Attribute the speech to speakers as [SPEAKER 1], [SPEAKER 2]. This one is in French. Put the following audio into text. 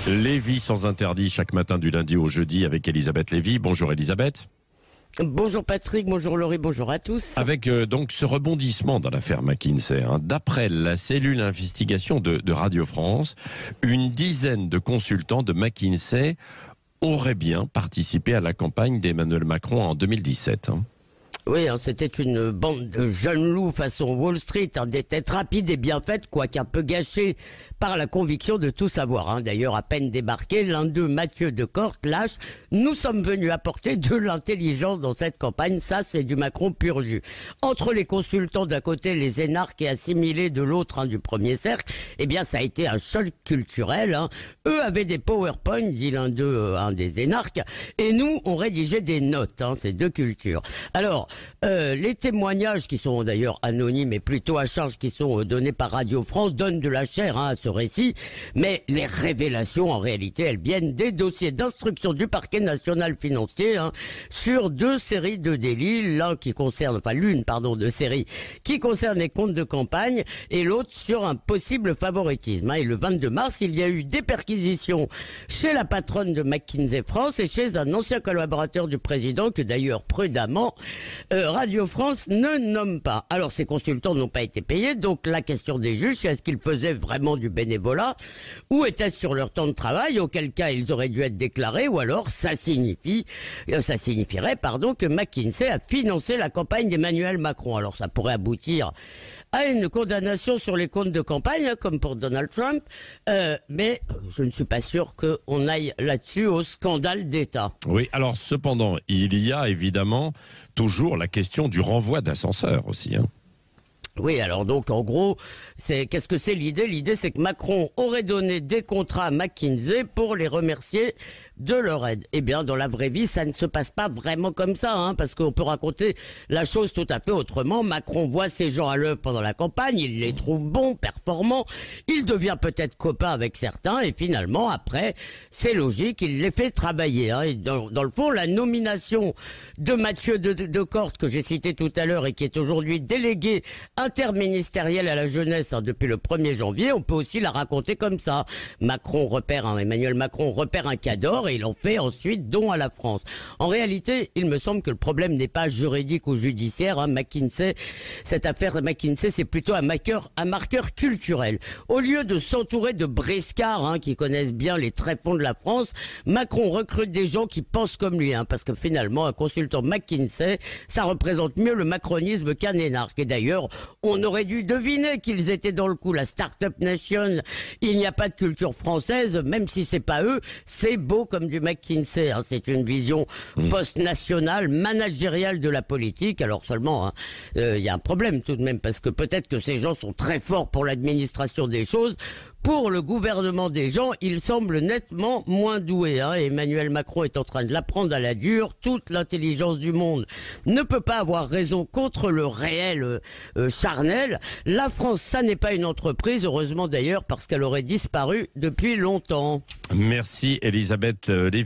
[SPEAKER 1] Lévy sans interdit chaque matin du lundi au jeudi avec Elisabeth Lévy. Bonjour Elisabeth.
[SPEAKER 2] Bonjour Patrick, bonjour Laurie, bonjour à tous.
[SPEAKER 1] Avec donc ce rebondissement dans l'affaire McKinsey, d'après la cellule investigation de Radio France, une dizaine de consultants de McKinsey auraient bien participé à la campagne d'Emmanuel Macron en 2017.
[SPEAKER 2] Oui, c'était une bande de jeunes loups façon Wall Street, des têtes rapides et bien faites, quoique un peu gâchées par la conviction de tout savoir. D'ailleurs, à peine débarqué, l'un d'eux, Mathieu Decort, lâche « Nous sommes venus apporter de l'intelligence dans cette campagne ». Ça, c'est du Macron pur jus. Entre les consultants d'un côté, les énarques et assimilés de l'autre, du premier cercle, eh bien, ça a été un choc culturel. Eux avaient des PowerPoint, dit l'un d'eux, un des énarques, et nous, on rédigeait des notes, ces deux cultures. Alors, les témoignages qui sont d'ailleurs anonymes et plutôt à charge qui sont donnés par Radio France donnent de la chair à ce récit, mais les révélations en réalité elles viennent des dossiers d'instruction du parquet national financier sur deux séries de délits, l'une de séries qui concerne les comptes de campagne et l'autre sur un possible favoritisme. Et le 22 mars, il y a eu des perquisitions chez la patronne de McKinsey France et chez un ancien collaborateur du président que d'ailleurs prudemment Radio France ne nomme pas. Alors ces consultants n'ont pas été payés, donc la question des juges, c'est est-ce qu'ils faisaient vraiment du bénévolat ou était-ce sur leur temps de travail, auquel cas ils auraient dû être déclarés, ou alors ça signifierait que McKinsey a financé la campagne d'Emmanuel Macron. Alors ça pourrait aboutir à une condamnation sur les comptes de campagne, comme pour Donald Trump, mais je ne suis pas sûr qu'on aille là-dessus au scandale d'État.
[SPEAKER 1] Oui, alors cependant, il y a évidemment toujours la question du renvoi d'ascenseur aussi.
[SPEAKER 2] Oui, alors donc en gros, qu'est-ce que c'est l'idée? L'idée, c'est que Macron aurait donné des contrats à McKinsey pour les remercier de leur aide. Eh bien, dans la vraie vie, ça ne se passe pas vraiment comme ça, parce qu'on peut raconter la chose tout à fait autrement. Macron voit ces gens à l'œuvre pendant la campagne, il les trouve bons, performants, il devient peut-être copain avec certains, et finalement, après, c'est logique, il les fait travailler. Et dans le fond, la nomination de Mathieu Decort, que j'ai cité tout à l'heure, et qui est aujourd'hui délégué interministériel à la jeunesse depuis le 1er janvier, on peut aussi la raconter comme ça. Emmanuel Macron repère un cadre et il en fait ensuite don à la France. En réalité, il me semble que le problème n'est pas juridique ou judiciaire. McKinsey, cette affaire McKinsey, c'est plutôt un marqueur culturel. Au lieu de s'entourer de briscards qui connaissent bien les tréfonds de la France, Macron recrute des gens qui pensent comme lui, parce que finalement, un consultant McKinsey, ça représente mieux le macronisme qu'un énarque. Et d'ailleurs, on aurait dû deviner qu'ils étaient dans le coup. La Startup Nation, il n'y a pas de culture française, même si c'est pas eux, c'est beau comme du McKinsey. C'est une vision post-nationale, managériale de la politique. Alors seulement, il y a un problème tout de même, parce que peut-être que ces gens sont très forts pour l'administration des choses. Pour le gouvernement des gens, il semble nettement moins doué. Emmanuel Macron est en train de l'apprendre à la dure. Toute l'intelligence du monde ne peut pas avoir raison contre le réel charnel. La France, ça n'est pas une entreprise, heureusement d'ailleurs, parce qu'elle aurait disparu depuis longtemps.
[SPEAKER 1] Merci Elisabeth Lévy.